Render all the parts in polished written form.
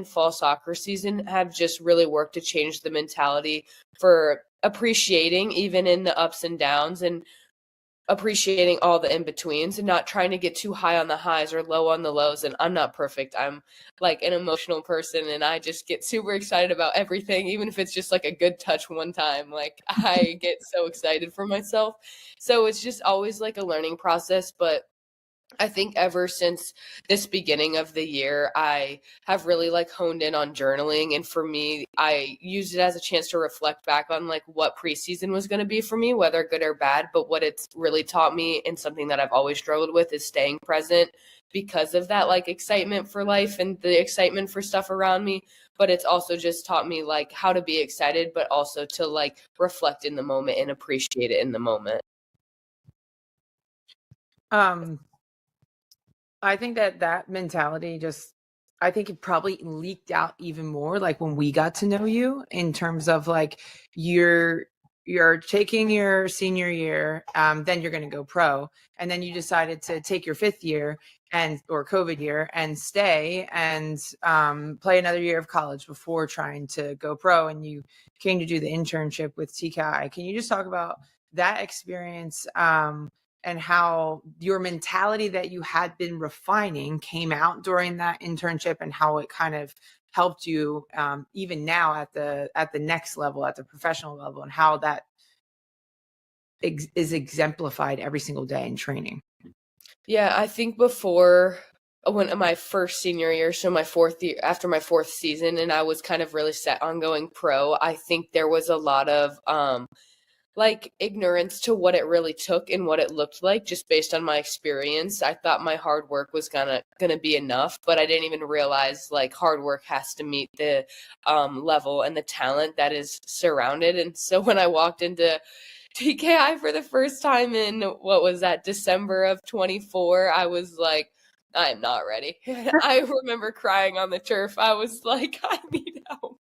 fall soccer season have just really worked to change the mentality for appreciating even in the ups and downs, and appreciating all the in-betweens, and not trying to get too high on the highs or low on the lows. And I'm not perfect. I'm like an emotional person, and I just get super excited about everything, even if it's just like a good touch one time. Like I get so excited for myself. So it's just always like a learning process. But I think ever since this beginning of the year, I have really like honed in on journaling. And for me, I used it as a chance to reflect back on like what preseason was going to be for me, whether good or bad. But what it's really taught me, and something that I've always struggled with, is staying present because of that like excitement for life and the excitement for stuff around me. But it's also just taught me like how to be excited, but also to like reflect in the moment and appreciate it in the moment. I think that mentality I think it probably leaked out even more like when we got to know you, in terms of like you're taking your senior year, then you're going to go pro, and then you decided to take your 5th year or COVID year and stay and play another year of college before trying to go pro, and you came to do the internship with TKI. Can you just talk about that experience? And how your mentality that you had been refining came out during that internship, and how it kind of helped you even now at the next level, at the professional level, and how that is exemplified every single day in training. Yeah, I think before, when my first senior year, so my 4th year, after my 4th season, and I was kind of really set on going pro, I think there was a lot of like ignorance to what it really took and what it looked like, just based on my experience. I thought my hard work was gonna be enough, but I didn't even realize like hard work has to meet the level and the talent that is surrounded. And so when I walked into TKI for the first time in, what was that, December of 24, I was like, I am not ready. I remember crying on the turf. I was like, I need help.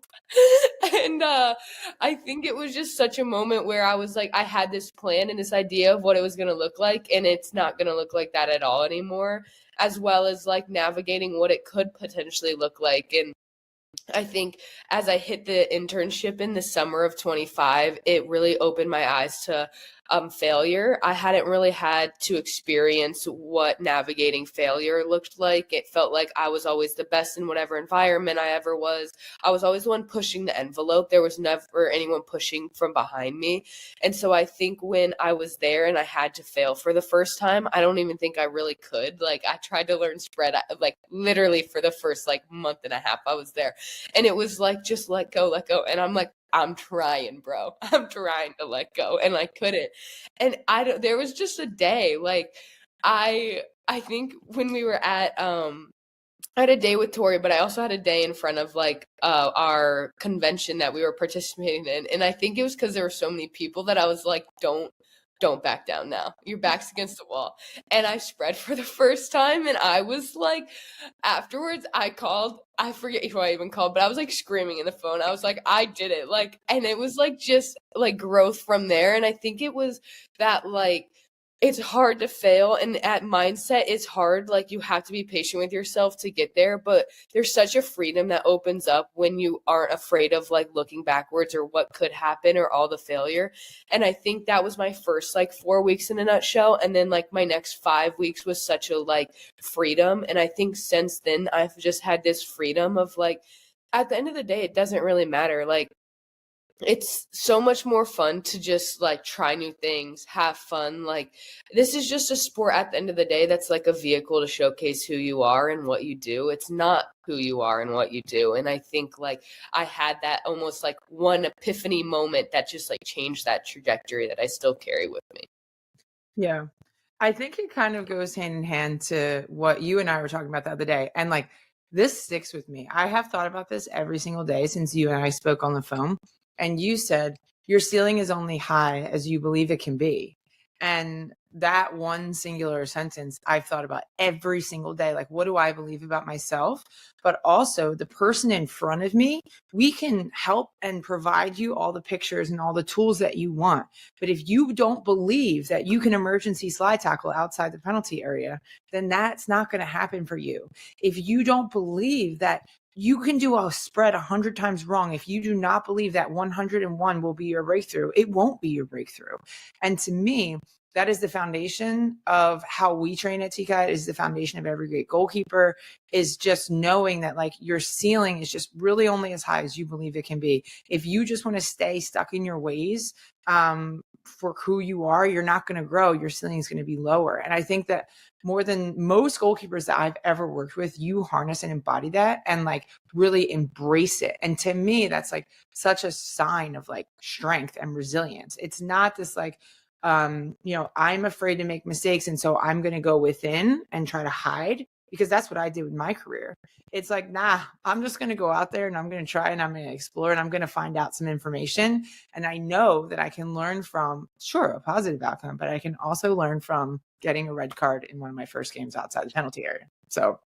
And I think it was just such a moment where I was like, I had this plan and this idea of what it was going to look like, and it's not going to look like that at all anymore, as well as like navigating what it could potentially look like. And I think as I hit the internship in the summer of 25, it really opened my eyes to failure. I hadn't really had to experience what navigating failure looked like. It felt like I was always the best in whatever environment I ever was. I was always the one pushing the envelope. There was never anyone pushing from behind me. And so I think when I was there and I had to fail for the first time, I don't even think I really could. Like I tried to learn spread, like literally for the first like month and a half I was there. And it was like, just let go, let go. And I'm like, I'm trying, bro. I'm trying to let go. And I couldn't. And there was just a day, like I think when we were at, I had a day with Tori, but I also had a day in front of like our convention that we were participating in. And I think it was because there were so many people that I was like, don't back down now. Your back's against the wall. And I spread for the first time. And I was like, afterwards, I forget who I even called, but I was like screaming in the phone. I was like, I did it. Like, and it was like just like growth from there. And I think it was that like, it's hard to fail, and at mindset it's hard. Like you have to be patient with yourself to get there, but there's such a freedom that opens up when you aren't afraid of like looking backwards or what could happen or all the failure. And I think that was my first like 4 weeks in a nutshell, and then like my next 5 weeks was such a like freedom. And I think since then I've just had this freedom of like, at the end of the day it doesn't really matter. Like it's so much more fun to just like try new things, have fun. Like this is just a sport at the end of the day that's like a vehicle to showcase who you are and what you do. It's not who you are and what you do. And I think like I had that almost like one epiphany moment that just like changed that trajectory that I still carry with me. Yeah. I think it kind of goes hand in hand to what you and I were talking about the other day. And like this sticks with me. I have thought about this every single day since you and I spoke on the phone. And you said your ceiling is only high as you believe it can be. And that one singular sentence I've thought about every single day. Like, what do I believe about myself? But also the person in front of me, we can help and provide you all the pictures and all the tools that you want. But if you don't believe that you can emergency slide tackle outside the penalty area, then that's not going to happen for you. If you don't believe that you can do a spread 100 times wrong. If you do not believe that 101 will be your breakthrough, it won't be your breakthrough. And to me, that is the foundation of how we train at TKI. Is the foundation of every great goalkeeper, is just knowing that like your ceiling is just really only as high as you believe it can be. If you just want to stay stuck in your ways, for who you are, you're not going to grow. Your ceiling is going to be lower. And I think that more than most goalkeepers that I've ever worked with, you harness and embody that and like really embrace it. And to me, that's like such a sign of like strength and resilience. It's not this like, I'm afraid to make mistakes. And so I'm going to go within and try to hide, because that's what I did with my career. It's like, nah, I'm just going to go out there and I'm going to try and I'm going to explore and I'm going to find out some information. And I know that I can learn from, sure, a positive outcome, but I can also learn from getting a red card in one of my first games outside the penalty area. So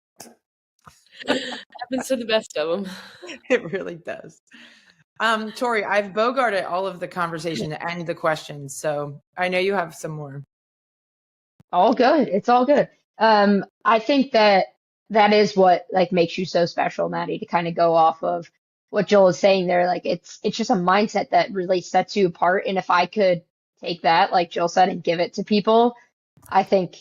happens to the best of them. It really does. Tori, I've bogarted all of the conversation and the questions, so I know you have some more. All good. It's all good. I think that is what like makes you so special, Maddie, to kind of go off of what Joel is saying there. Like it's just a mindset that really sets you apart. And if I could take that, like Joel said, and give it to people, I think,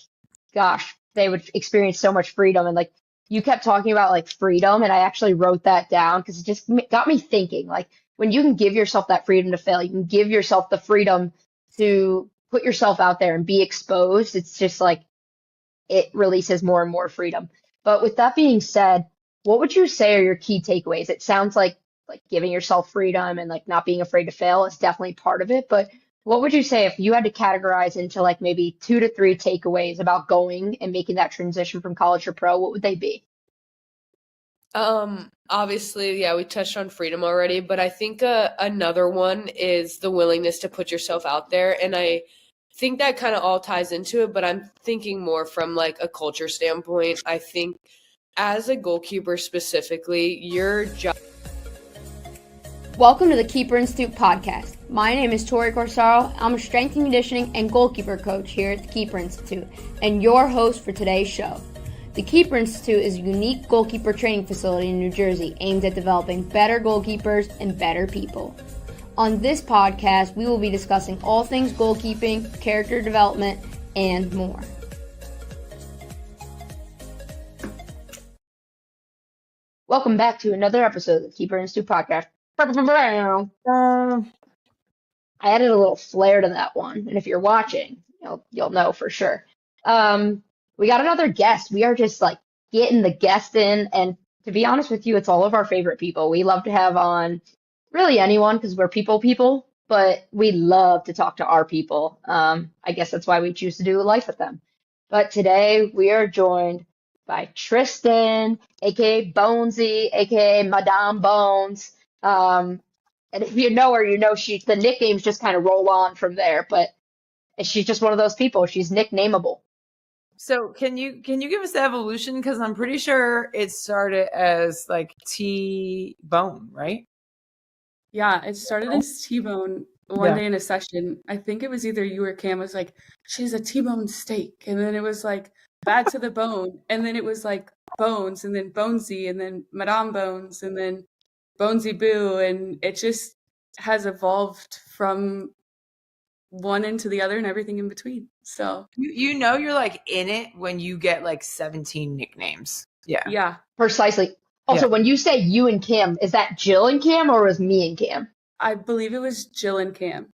gosh, they would experience so much freedom. And like you kept talking about like freedom, and I actually wrote that down because it just got me thinking, like when you can give yourself that freedom to fail, you can give yourself the freedom to put yourself out there and be exposed. It's just like it releases more and more freedom. But with that being said, what would you say are your key takeaways? It sounds like giving yourself freedom and like not being afraid to fail is definitely part of it. But what would you say if you had to categorize into like maybe 2 to 3 takeaways about going and making that transition from college to pro? What would they be? Obviously, yeah, we touched on freedom already, but I think another one is the willingness to put yourself out there. And I think that kind of all ties into it, but I'm thinking more from like a culture standpoint. I think as a goalkeeper specifically, your job. Welcome to the Keeper Institute podcast. My name is Tori Corsaro. I'm a strength and conditioning and goalkeeper coach here at the Keeper Institute and your host for today's show. The Keeper Institute is a unique goalkeeper training facility in New Jersey aimed at developing better goalkeepers and better people. On this podcast, we will be discussing all things goalkeeping, character development, and more. Welcome back to another episode of the Keeper Institute podcast. I added a little flair to that one, and if you're watching, you'll know for sure. We got another guest. We are just like getting the guest in, and to be honest with you, it's all of our favorite people. We love to have on really anyone because we're people, but we love to talk to our people. I guess that's why we choose to do life with them. But today we are joined by Tristin, aka Bonesy, aka Madame Bones. And if you know her, you know the nicknames just kind of roll on from there. But she's just one of those people. She's nicknameable. So can you give us the evolution? Because I'm pretty sure it started as like T-Bone, right? Yeah, it started as T-Bone one day in a session. I think it was either you or Cam was like, she's a T-bone steak. And then it was like bad to the bone. And then it was like Bones and then Bonesy and then Madame Bones and then Bonesy Boo. And it just has evolved from one into the other and everything in between. So you're like in it when you get like 17 nicknames. Yeah, precisely. Also, when you say you and Cam, is that Jill and Cam or was me and Cam? I believe it was Jill and Cam.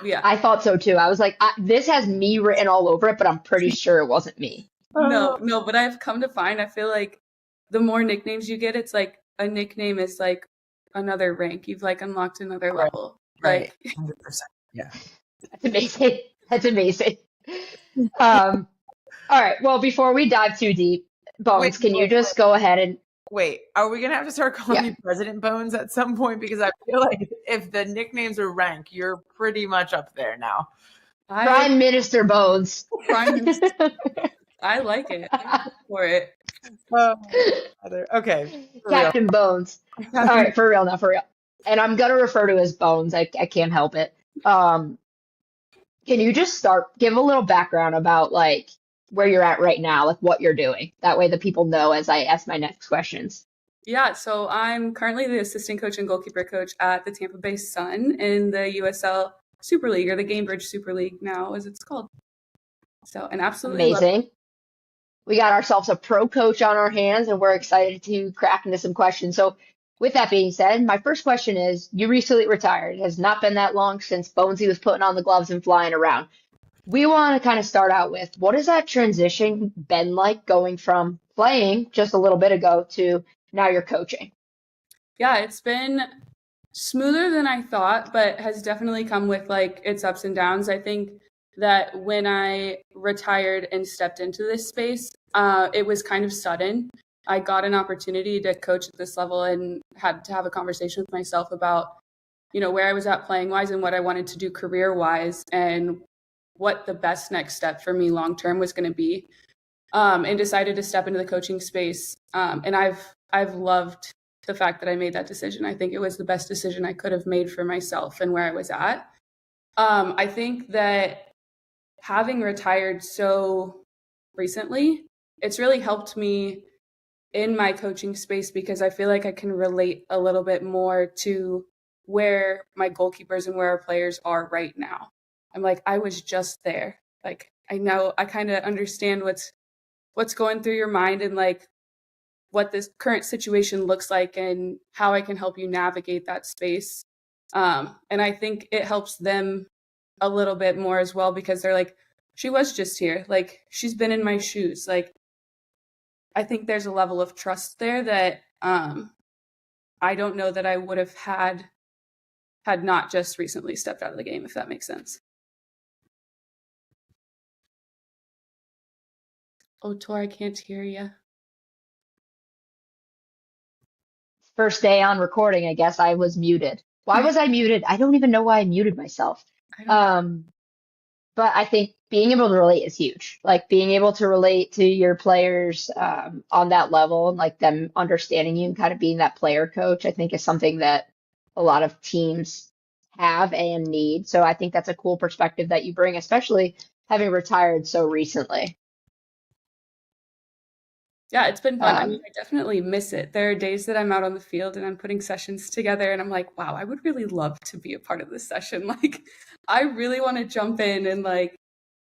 Yeah, I thought so too. I was like, this has me written all over it, but I'm pretty sure it wasn't me. No, but I've come to find, I feel like the more nicknames you get, it's like a nickname is like another rank. You've like unlocked another level. Right. 100%. Yeah. That's amazing. All right. Well, before we dive too deep, Bones, can you just go ahead and wait? Are we gonna have to start calling you President Bones at some point? Because I feel like if the nicknames are rank, you're pretty much up there now. Prime Minister Bones. Prime Minister. I like it. I'm for it. Okay. Captain Bones. All right, for real now, for real. And I'm gonna refer to as Bones. I can't help it. Can you just give a little background about like where you're at right now, like what you're doing? That way the people know as I ask my next questions. Yeah, so I'm currently the assistant coach and goalkeeper coach at the Tampa Bay Sun in the USL Super League, or the Gamebridge Super League now, as it's called. So, and absolutely love it. Amazing. We got ourselves a pro coach on our hands, and we're excited to crack into some questions. So, with that being said, my first question is, you recently retired. It has not been that long since Bonesy was putting on the gloves and flying around. We want to kind of start out with, what has that transition been like going from playing just a little bit ago to now you're coaching? Yeah, it's been smoother than I thought, but has definitely come with like its ups and downs. I think that when I retired and stepped into this space, it was kind of sudden. I got an opportunity to coach at this level and had to have a conversation with myself about, where I was at playing wise and what I wanted to do career wise and what the best next step for me long term was going to be. And decided to step into the coaching space. And I've loved the fact that I made that decision. I think it was the best decision I could have made for myself and where I was at. I think that having retired so recently, it's really helped me in my coaching space because I feel like I can relate a little bit more to where my goalkeepers and where our players are right now. I'm like, I was just there. Like, I know, I kind of understand what's going through your mind and like what this current situation looks like and how I can help you navigate that space. And I think it helps them a little bit more as well because they're like, she was just here. Like, she's been in my shoes. Like, I think there's a level of trust there that I don't know that I would have had not just recently stepped out of the game, if that makes sense. Oh, Tor, I can't hear you. First day on recording, I guess I was muted. Why was I muted? I don't even know why I muted myself. But I think being able to relate is huge. Like being able to relate to your players on that level and like them understanding you and kind of being that player coach, I think is something that a lot of teams have and need. So I think that's a cool perspective that you bring, especially having retired so recently. Yeah, it's been fun. I mean, I definitely miss it. There are days that I'm out on the field and I'm putting sessions together and I'm like, wow, I would really love to be a part of this session. Like, I really want to jump in and like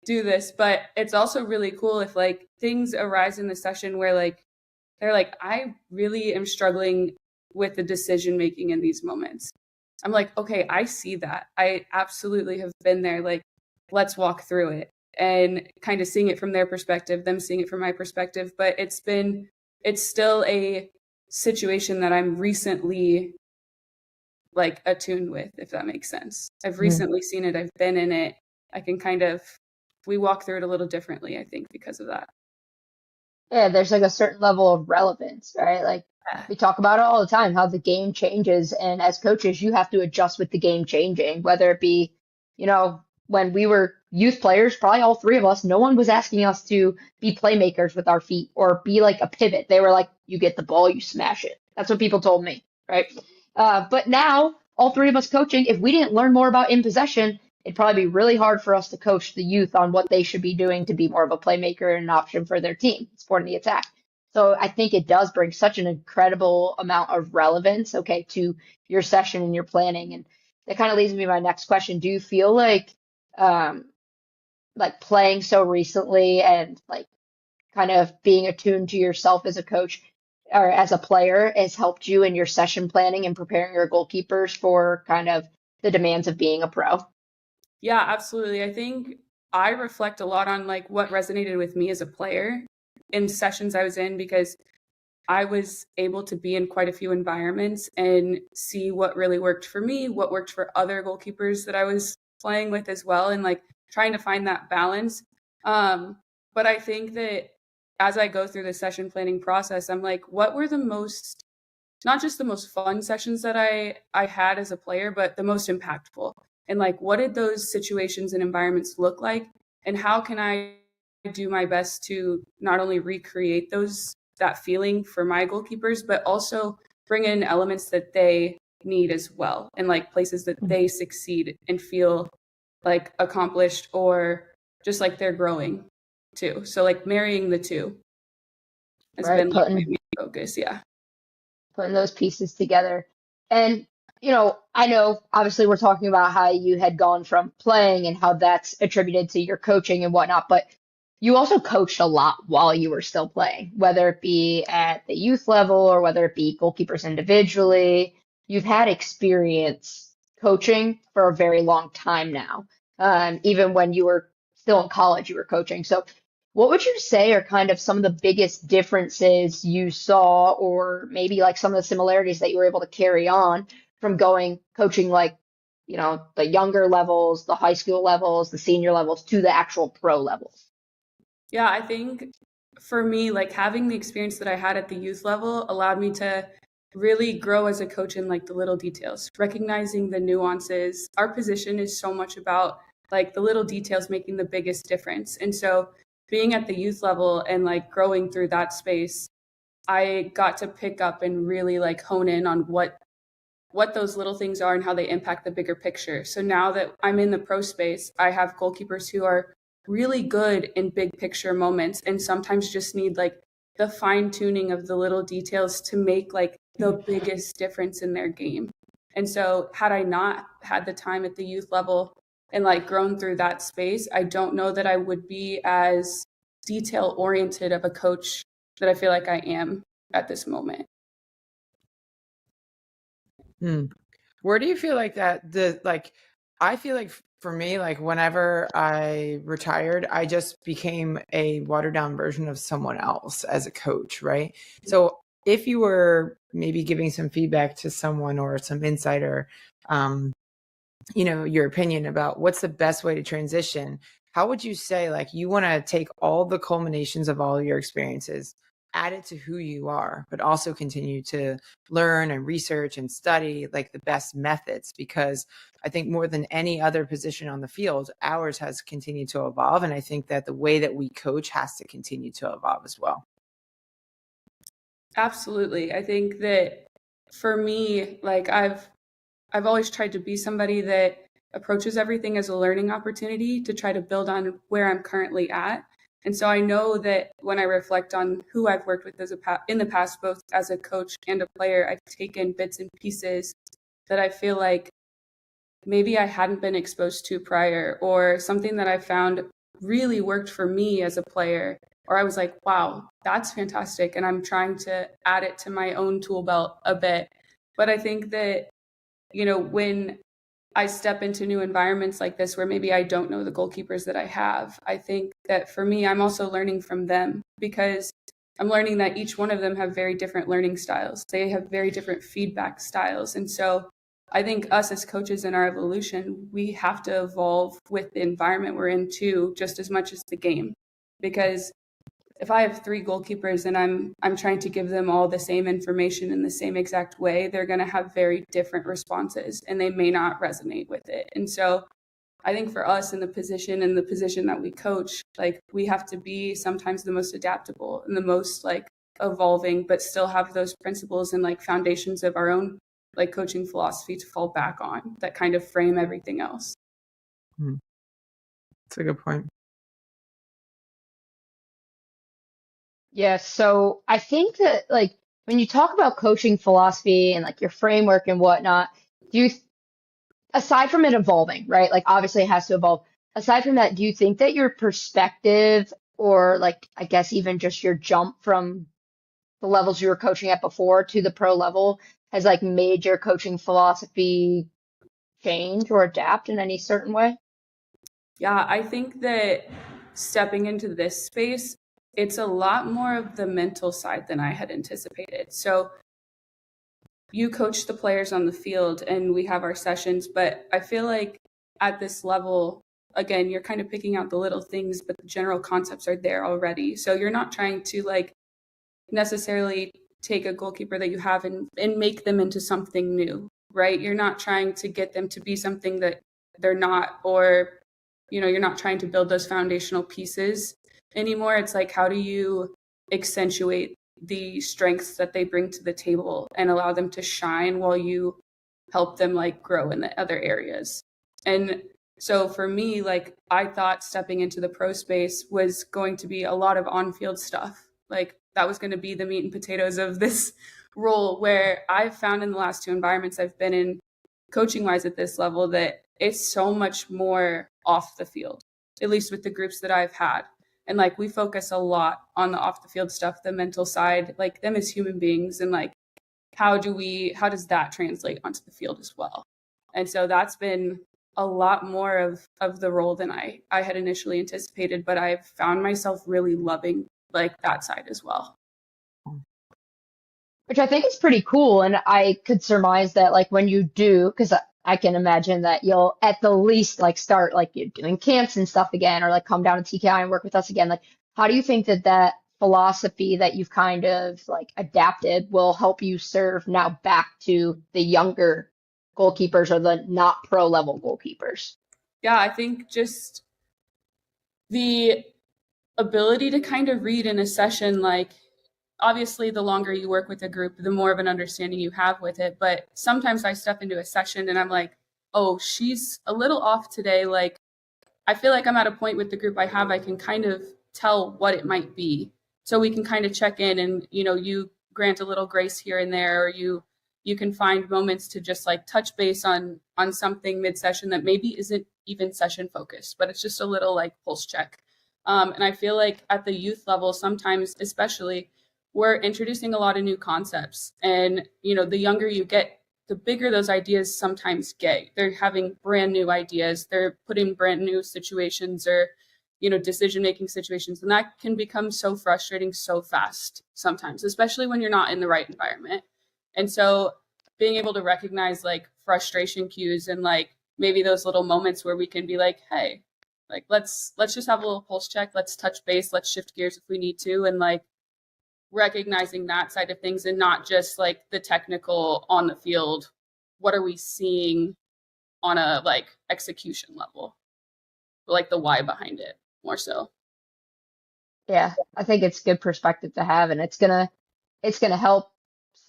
do this. But it's also really cool if like things arise in the session where like they're like, I really am struggling with the decision making in these moments. I'm like, okay, I see that. I absolutely have been there. Like, let's walk through it. And kind of seeing it from their perspective, them seeing it from my perspective. But it's still a situation that I'm recently like attuned with, if that makes sense. I've recently seen it. I've been in it. I can we walk through it a little differently, I think, because of that. Yeah, there's like a certain level of relevance, right? Like we talk about it all the time, how the game changes. And as coaches, you have to adjust with the game changing, whether it be, when we were youth players, probably all three of us, no one was asking us to be playmakers with our feet or be like a pivot. They were like, you get the ball, you smash it. That's what people told me, right? But now, all three of us coaching, if we didn't learn more about in possession, it'd probably be really hard for us to coach the youth on what they should be doing to be more of a playmaker and an option for their team, supporting the attack. So I think it does bring such an incredible amount of relevance, okay, to your session and your planning. And that kind of leads me to my next question. Do you feel like playing so recently and like kind of being attuned to yourself as a coach or as a player has helped you in your session planning and preparing your goalkeepers for kind of the demands of being a pro? Yeah, absolutely. I think I reflect a lot on like what resonated with me as a player in sessions I was in because I was able to be in quite a few environments and see what really worked for me, what worked for other goalkeepers that I was playing with as well, and like trying to find that balance. But I think that as I go through the session planning process, I'm like, what were not just the most fun sessions that I had as a player, but the most impactful? And like, what did those situations and environments look like? And how can I do my best to not only recreate that feeling for my goalkeepers, but also bring in elements that they need as well, and like places that they succeed and feel like accomplished or just like they're growing too. So like marrying the two has been like my main focus. Yeah. putting those pieces together. And, I know obviously we're talking about how you had gone from playing and how that's attributed to your coaching and whatnot, but you also coached a lot while you were still playing, whether it be at the youth level or whether it be goalkeepers individually. You've had experience coaching for a very long time now. Even when you were still in college, you were coaching. So what would you say are kind of some of the biggest differences you saw, or maybe like some of the similarities that you were able to carry on from coaching like, the younger levels, the high school levels, the senior levels to the actual pro levels? Yeah, I think for me, like having the experience that I had at the youth level allowed me to really grow as a coach in like the little details, recognizing the nuances. Our position is so much about like the little details making the biggest difference. And so being at the youth level and like growing through that space, I got to pick up and really like hone in on what those little things are and how they impact the bigger picture. So now that I'm in the pro space, I have goalkeepers who are really good in big picture moments and sometimes just need like the fine tuning of the little details to make like the biggest difference in their game. And so had I not had the time at the youth level and like grown through that space, I don't know that I would be as detail oriented of a coach that I feel like I am at this moment. Where do you feel like that I feel like for me, like whenever I retired, I just became a watered down version of someone else as a coach, right? So if you were maybe giving some feedback to someone or some insider, your opinion about what's the best way to transition, how would you say like you want to take all the culminations of all your experiences, add it to who you are, but also continue to learn and research and study like the best methods? Because I think more than any other position on the field, ours has continued to evolve. And I think that the way that we coach has to continue to evolve as well. Absolutely. I think that for me, like I've always tried to be somebody that approaches everything as a learning opportunity to try to build on where I'm currently at. And so I know that when I reflect on who I've worked with in the past, both as a coach and a player, I've taken bits and pieces that I feel like maybe I hadn't been exposed to prior, or something that I found really worked for me as a player, or I was like, wow, that's fantastic. And I'm trying to add it to my own tool belt a bit. But I think that, when I step into new environments like this where maybe I don't know the goalkeepers that I have, I think that for me, I'm also learning from them, because I'm learning that each one of them have very different learning styles. They have very different feedback styles. And so I think us as coaches in our evolution, we have to evolve with the environment we're in too, just as much as the game. Because if I have 3 goalkeepers and I'm trying to give them all the same information in the same exact way, they're going to have very different responses and they may not resonate with it. And so I think for us in the position that we coach, like we have to be sometimes the most adaptable and the most like evolving, but still have those principles and like foundations of our own like coaching philosophy to fall back on that kind of frame everything else. That's a good point. Yeah, so I think that like when you talk about coaching philosophy and like your framework and whatnot, aside from it evolving, right? Like obviously it has to evolve. Aside from that, do you think that your perspective, or like I guess even just your jump from the levels you were coaching at before to the pro level has like made your coaching philosophy change or adapt in any certain way? Yeah, I think that stepping into this space, it's a lot more of the mental side than I had anticipated. So you coach the players on the field and we have our sessions, but I feel like at this level, again, you're kind of picking out the little things, but the general concepts are there already. So you're not trying to like necessarily take a goalkeeper that you have and make them into something new, right? You're not trying to get them to be something that they're not, or, you're not trying to build those foundational pieces anymore. It's like, how do you accentuate the strengths that they bring to the table and allow them to shine while you help them like grow in the other areas? And so for me, like I thought stepping into the pro space was going to be a lot of on-field stuff. Like that was going to be the meat and potatoes of this role where I've found in the last 2 environments I've been in coaching wise at this level that it's so much more off the field, at least with the groups that I've had. And like we focus a lot on the off the field stuff, the mental side, like them as human beings, and like how does that translate onto the field as well. And so that's been a lot more of the role than I had initially anticipated, but I've found myself really loving like that side as well. Which I think is pretty cool. And I could surmise that like when you do, because I can imagine that you'll at the least like start like you're doing camps and stuff again, or like come down to TKI and work with us again. Like, how do you think that that philosophy that you've kind of like adapted will help you serve now back to the younger goalkeepers or the not pro level goalkeepers? Yeah, I think just the ability to kind of read in a session, like obviously the longer you work with a group, the more of an understanding you have with it. But sometimes I step into a session and I'm like, oh, she's a little off today. Like, I feel like I'm at a point with the group I have, I can kind of tell what it might be. So we can kind of check in and, you know, you grant a little grace here and there, or you can find moments to just like touch base on something mid-session that maybe isn't even session focused, but it's just a little like pulse check. And I feel like at the youth level, sometimes especially, we're introducing a lot of new concepts. And, you know, the younger you get, the bigger those ideas sometimes get. They're having brand new ideas. They're putting brand new situations or, you know, decision-making situations. And that can become so frustrating so fast sometimes, especially when you're not in the right environment. And so being able to recognize like frustration cues and like maybe those little moments where we can be like, hey, like, let's just have a little pulse check. Let's touch base. Let's shift gears if we need to. And like, recognizing that side of things and not just like the technical on the field. What are we seeing on a like execution level? Like the why behind it more so. Yeah, I think it's good perspective to have, and it's gonna help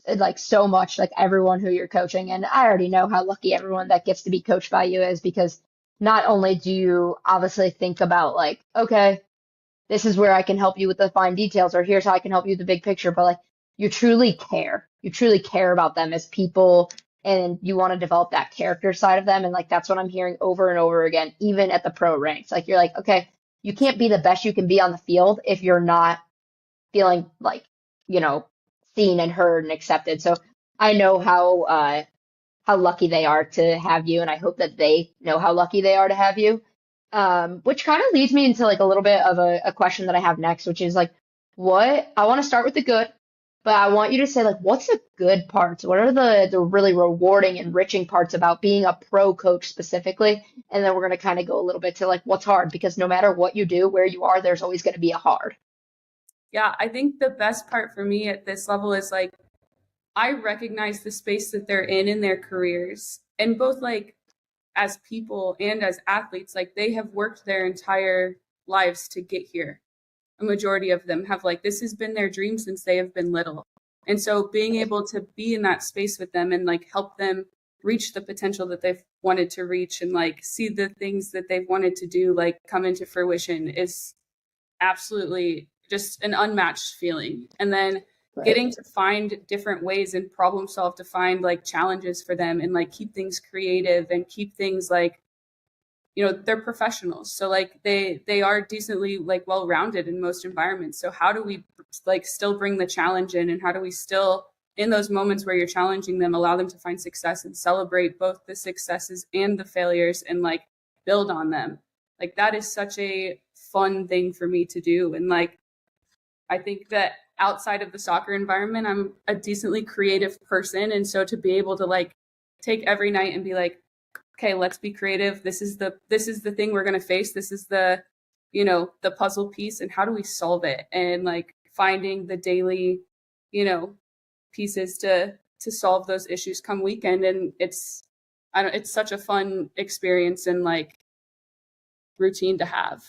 like so much like everyone who you're coaching. And I already know how lucky everyone that gets to be coached by you is, because not only do you obviously think about like, okay, this is where I can help you with the fine details, or here's how I can help you with the big picture, but like you truly care. You truly care about them as people, and you want to develop that character side of them. And like that's what I'm hearing over and over again, even at the pro ranks. Like you're like, okay, you can't be the best you can be on the field if you're not feeling like, you know, seen and heard and accepted. So I know how lucky they are to have you, and I hope that they know how lucky they are to have you. Which kind of leads me into like a little bit of a question that I have next, which is like, what I want to start with the good, but I want you to say like, what's the good parts? What are the really rewarding, enriching parts about being a pro coach specifically? And then we're going to kind of go a little bit to like what's hard, because no matter what you do, where you are, there's always going to be a hard. Yeah, I think the best part for me at this level is like, I recognize the space that they're in their careers, and both like as people and as athletes, like they have worked their entire lives to get here. A majority of them have like, this has been their dream since they have been little. And so being able to be in that space with them and like help them reach the potential that they've wanted to reach and like see the things that they've wanted to do like come into fruition is absolutely just an unmatched feeling. And then getting to find different ways and problem solve to find like challenges for them and like keep things creative and keep things like, you know, they're professionals. So like they are decently like well-rounded in most environments. So how do we like still bring the challenge in, and how do we still in those moments where you're challenging them, allow them to find success and celebrate both the successes and the failures and like build on them? Like that is such a fun thing for me to do. And like, I think that outside of the soccer environment, I'm a decently creative person. And so to be able to like take every night and be like, okay, let's be creative. This is the thing we're going to face. This is the, you know, the puzzle piece, and how do we solve it? And like finding the daily, you know, pieces to solve those issues come weekend. And it's such a fun experience and like routine to have.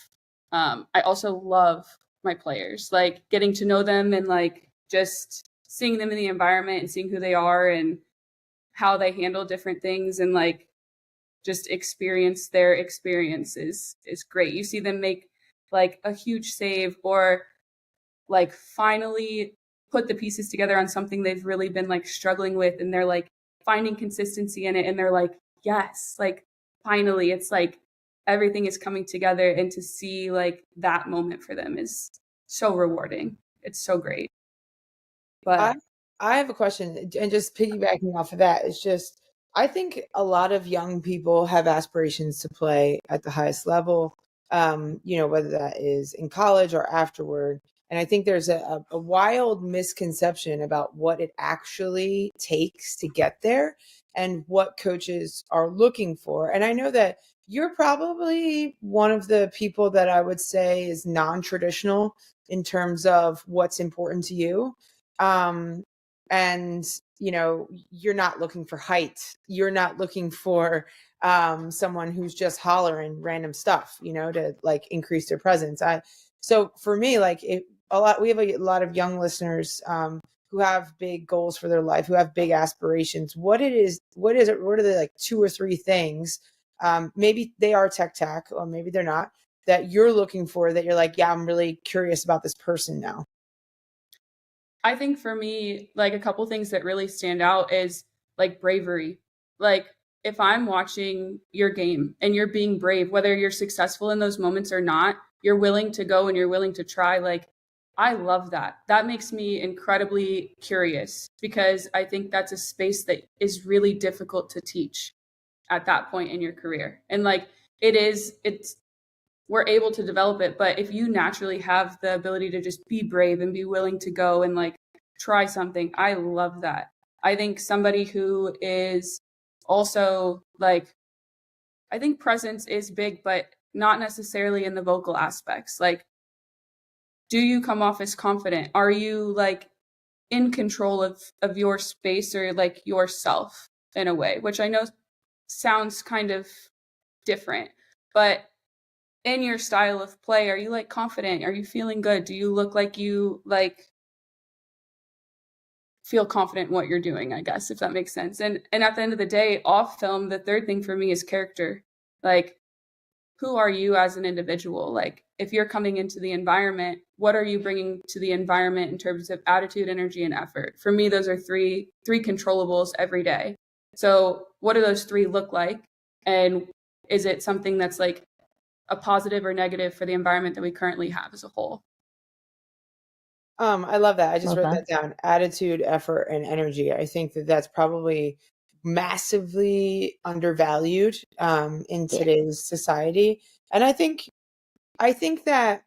I also love my players, like getting to know them and like just seeing them in the environment and seeing who they are and how they handle different things and like just experience their experiences is great. You see them make like a huge save or like finally put the pieces together on something they've really been like struggling with, and they're like finding consistency in it, and they're like, yes, like finally it's like everything is coming together, and to see like that moment for them is so rewarding. It's so great. But I have a question, and just piggybacking off of that, it's just I think a lot of young people have aspirations to play at the highest level, whether that is in college or afterward. And I think there's a wild misconception about what it actually takes to get there and what coaches are looking for. And I know that you're probably one of the people that I would say is non-traditional in terms of what's important to you. And you're not looking for height, you're not looking for someone who's just hollering random stuff to like increase their presence. So for me, like we have a lot of young listeners who have big goals for their life, who have big aspirations. What are the like 2 or 3 things, maybe they are tech or maybe they're not, that you're looking for, that you're like, yeah, I'm really curious about this person now? I think for me, like a couple things that really stand out is like bravery. Like if I'm watching your game and you're being brave, whether you're successful in those moments or not, you're willing to go and you're willing to try. Like I love that. That makes me incredibly curious, because I think that's a space that is really difficult to teach at that point in your career. And like we're able to develop it, but if you naturally have the ability to just be brave and be willing to go and like try something, I love that. I think somebody who is also like, I think presence is big, but not necessarily in the vocal aspects. Like, do you come off as confident? Are you like in control of your space, or like yourself in a way, which I know sounds kind of different, but in your style of play, are you like confident? Are you feeling good? Do you look like you like feel confident in what you're doing, I guess, if that makes sense. And at the end of the day, off film, the third thing for me is character. Like, who are you as an individual? Like, if you're coming into the environment, what are you bringing to the environment in terms of attitude, energy, and effort? For me, those are three controllables every day. So what do those 3 look like? And is it something that's like a positive or negative for the environment that we currently have as a whole? I love that. I just wrote that down. Attitude, effort, and energy. I think that that's probably massively undervalued in today's society. And I think that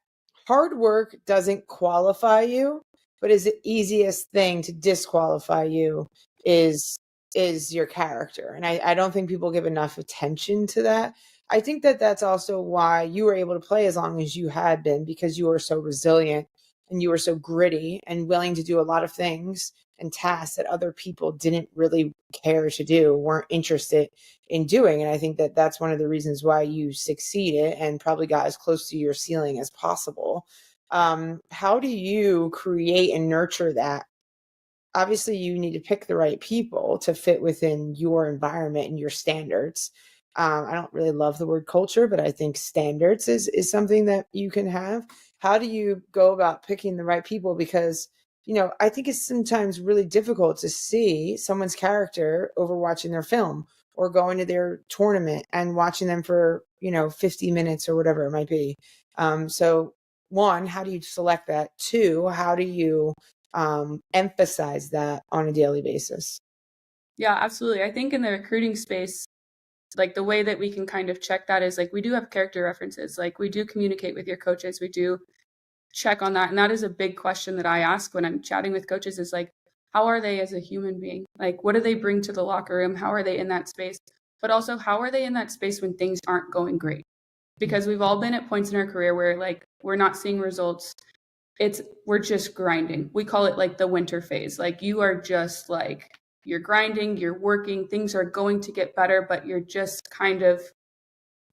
hard work doesn't qualify you, but is the easiest thing to disqualify you is your character. And I don't think people give enough attention to that. I think that that's also why you were able to play as long as you had been, because you were so resilient and you were so gritty and willing to do a lot of things and tasks that other people didn't really care to do, weren't interested in doing. And I think that that's one of the reasons why you succeeded and probably got as close to your ceiling as possible. How do you create and nurture that? Obviously, you need to pick the right people to fit within your environment and your standards. I don't really love the word culture, but I think standards is something that you can have. How do you go about picking the right people? Because, I think it's sometimes really difficult to see someone's character over watching their film or going to their tournament and watching them for, 50 minutes or whatever it might be. So 1, how do you select that? 2, how do you emphasize that on a daily basis? Yeah, absolutely. I think in the recruiting space, like the way that we can kind of check that is like we do have character references. Like we do communicate with your coaches. We do check on that. And that is a big question that I ask when I'm chatting with coaches is like, how are they as a human being? Like, what do they bring to the locker room? How are they in that space? But also, how are they in that space when things aren't going great? Because we've all been at points in our career where like we're not seeing results. We're just grinding. We call it like the winter phase. Like you are just like, you're grinding, you're working, things are going to get better, but you're just kind of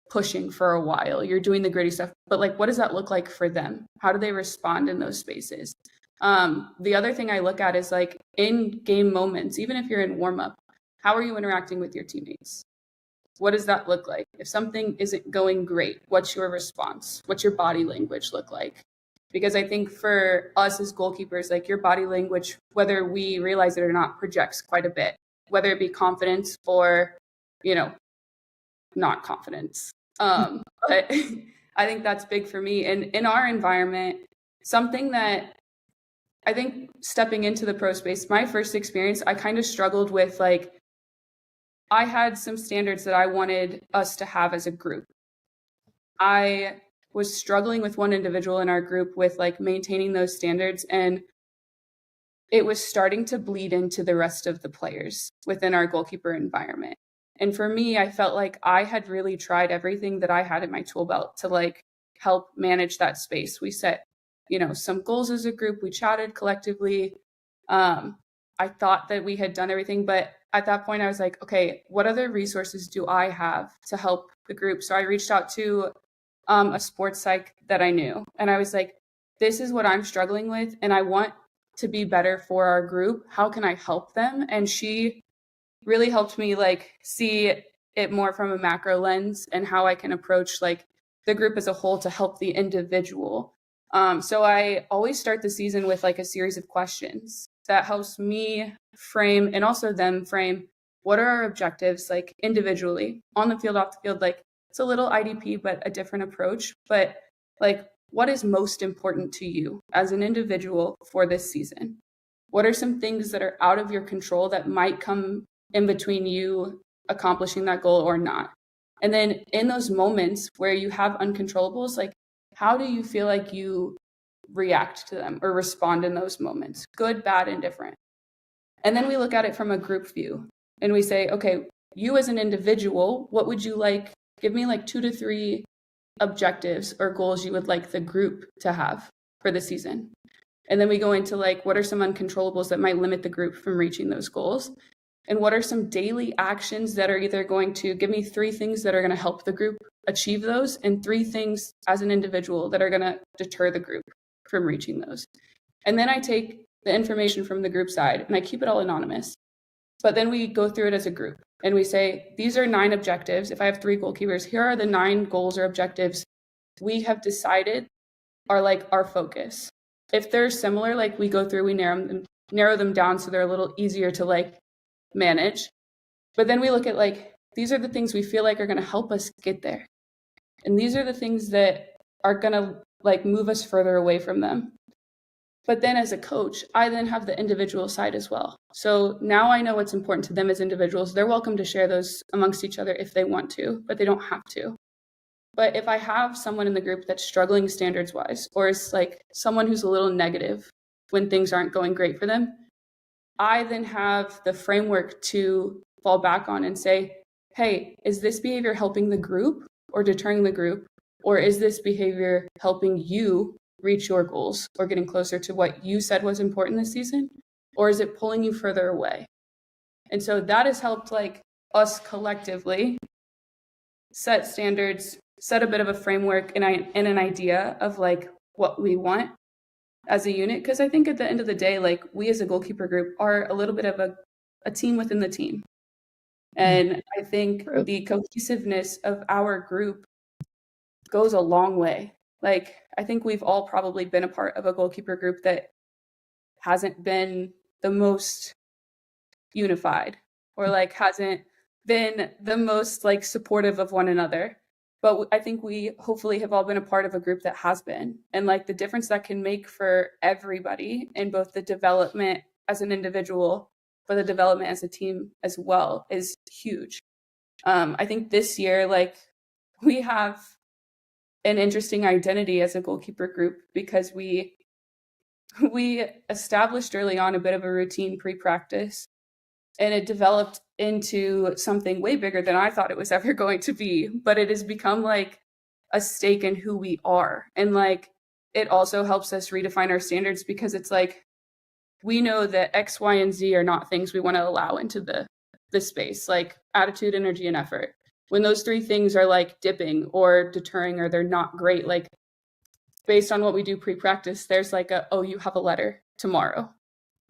pushing for a while. You're doing the gritty stuff. But like, what does that look like for them? How do they respond in those spaces? The other thing I look at is like in game moments, even if you're in warm up, how are you interacting with your teammates? What does that look like? If something isn't going great, what's your response? What's your body language look like? because I think for us as goalkeepers, like your body language, whether we realize it or not, projects quite a bit, whether it be confidence or, not confidence. But I think that's big for me. And in our environment, something that I think stepping into the pro space, my first experience, I kind of struggled with, like, I had some standards that I wanted us to have as a group. I was struggling with one individual in our group with like maintaining those standards, and it was starting to bleed into the rest of the players within our goalkeeper environment. And for me, I felt like I had really tried everything that I had in my tool belt to like help manage that space. We set, some goals as a group. We chatted collectively. I thought that we had done everything, but at that point I was like, okay, what other resources do I have to help the group? So I reached out to a sports psych that I knew, and I was like, this is what I'm struggling with, and I want to be better for our group. How can I help them? And she really helped me like see it more from a macro lens and how I can approach like the group as a whole to help the individual. So I always start the season with like a series of questions that helps me frame, and also them frame, what are our objectives like individually on the field, off the field. Like it's a little IDP, but a different approach. But like, what is most important to you as an individual for this season? What are some things that are out of your control that might come in between you accomplishing that goal or not? And then in those moments where you have uncontrollables, like how do you feel like you react to them or respond in those moments? Good, bad, indifferent. And then we look at it from a group view and we say, okay, you as an individual, what would you like? Give me like 2 to 3 objectives or goals you would like the group to have for the season. And then we go into like, what are some uncontrollables that might limit the group from reaching those goals? And what are some daily actions that are either going to give me 3 things that are going to help the group achieve those, and 3 things as an individual that are going to deter the group from reaching those. And then I take the information from the group side and I keep it all anonymous. But then we go through it as a group and we say, these are 9 objectives. If I have 3 goalkeepers, here are the 9 goals or objectives we have decided are like our focus. If they're similar, like we go through, we narrow them down so they're a little easier to like manage. But then we look at like, these are the things we feel like are going to help us get there. And these are the things that are going to like move us further away from them. But then as a coach, I then have the individual side as well. So now I know what's important to them as individuals. They're welcome to share those amongst each other if they want to, but they don't have to. But if I have someone in the group that's struggling standards wise, or is like someone who's a little negative when things aren't going great for them, I then have the framework to fall back on and say, hey, is this behavior helping the group or deterring the group? Or is this behavior helping you reach your goals or getting closer to what you said was important this season? Or is it pulling you further away? And so that has helped like us collectively set standards, set a bit of a framework and an idea of like what we want as a unit. Because I think at the end of the day, like we as a goalkeeper group are a little bit of a team within the team. And I think the cohesiveness of our group goes a long way. Like, I think we've all probably been a part of a goalkeeper group that hasn't been the most unified or like hasn't been the most like supportive of one another. But I think we hopefully have all been a part of a group that has been. And like the difference that can make for everybody in both the development as an individual, but the development as a team as well is huge. I think this year, like we have an interesting identity as a goalkeeper group because we established early on a bit of a routine pre-practice, and it developed into something way bigger than I thought it was ever going to be. But it has become like a stake in who we are. And like, it also helps us redefine our standards because it's like, we know that X, Y, and Z are not things we want to allow into the space, like attitude, energy, and effort. When those 3 things are like dipping or deterring or they're not great, like based on what we do pre-practice, there's like oh, you have a letter tomorrow.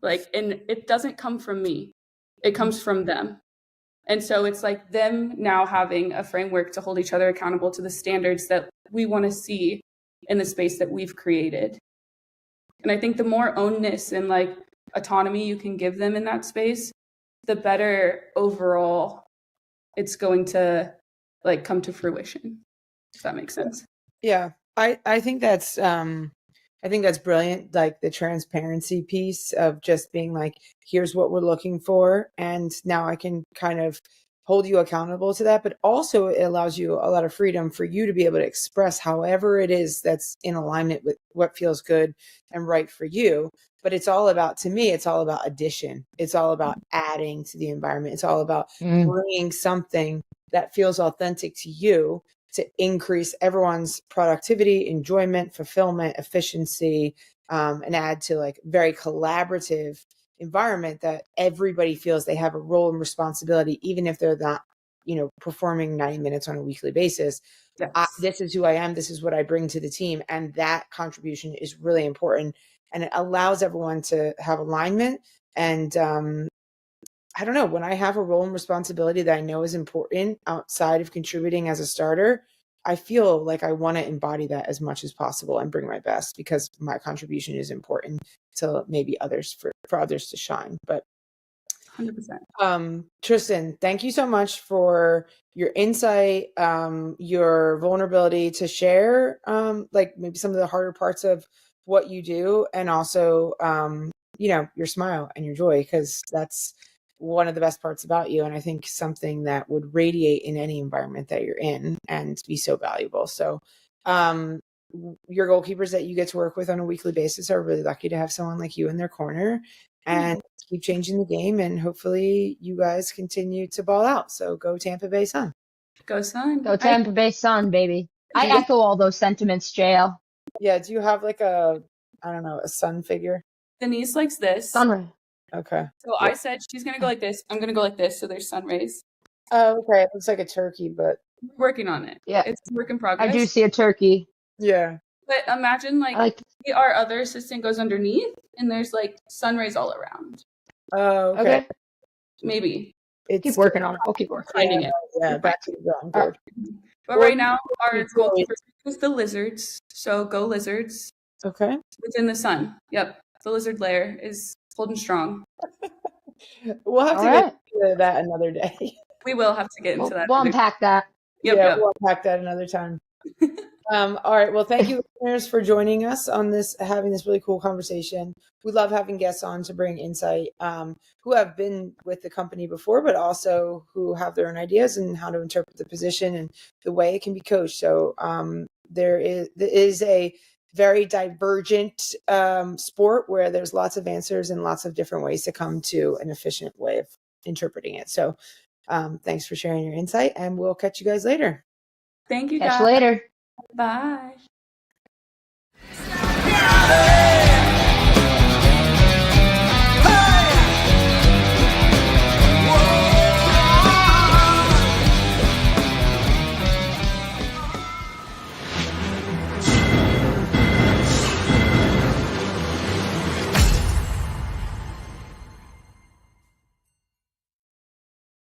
Like, and it doesn't come from me. It comes from them. And so it's like them now having a framework to hold each other accountable to the standards that we want to see in the space that we've created. And I think the more ownness and like autonomy you can give them in that space, the better overall it's going to like come to fruition. If that makes sense. Yeah. I think that's brilliant, like the transparency piece of just being like, here's what we're looking for, and now I can kind of hold you accountable to that, but also it allows you a lot of freedom for you to be able to express however it is that's in alignment with what feels good and right for you. But it's all about, to me, it's all about addition. It's all about adding to the environment. It's all about bringing something that feels authentic to you to increase everyone's productivity, enjoyment, fulfillment, efficiency, and add to like very collaborative environment that everybody feels they have a role and responsibility, even if they're not, performing 90 minutes on a weekly basis. Yes. This is who I am. This is what I bring to the team. And that contribution is really important. And it allows everyone to have alignment. And I don't know, when I have a role and responsibility that I know is important outside of contributing as a starter, I feel like I want to embody that as much as possible and bring my best, because my contribution is important to maybe others, for others to shine. But 100%. Tristin, thank you so much for your insight, your vulnerability to share, like maybe some of the harder parts of what you do, and also, your smile and your joy, because that's one of the best parts about you. And I think something that would radiate in any environment that you're in and be so valuable. So, your goalkeepers that you get to work with on a weekly basis are really lucky to have someone like you in their corner, and keep changing the game. And hopefully you guys continue to ball out. So go Tampa Bay Sun. Go Sun. Go Tampa Bay Sun, baby. I echo all those sentiments, JL. Yeah. Do you have like a sun figure? Denise likes this. Sunray. Okay. So I said she's going to go like this. I'm going to go like this. So there's sun rays. Oh, okay. It looks like a turkey, but We're working on it. Yeah. It's a work in progress. I do see a turkey. yeah. But imagine like our other assistant goes underneath and there's like sun rays all around. Oh, okay. Maybe. Keep working on it. We'll keep working. Finding it. Yeah, back to the drawing board. But right now, our goalkeeper is the lizards. So go lizards. Okay. Within the sun. Yep. The lizard lair is holding strong. We'll have to get into that another day. We will have to get into that. We'll unpack that. Yep. We'll unpack that another time. All right. Well, thank you, listeners, for joining us on having this really cool conversation. We love having guests on to bring insight, who have been with the company before, but also who have their own ideas and how to interpret the position and the way it can be coached. So there is a very divergent sport where there's lots of answers and lots of different ways to come to an efficient way of interpreting it. So thanks for sharing your insight, and we'll catch you guys later. Thank you, guys. Catch you later. Bye.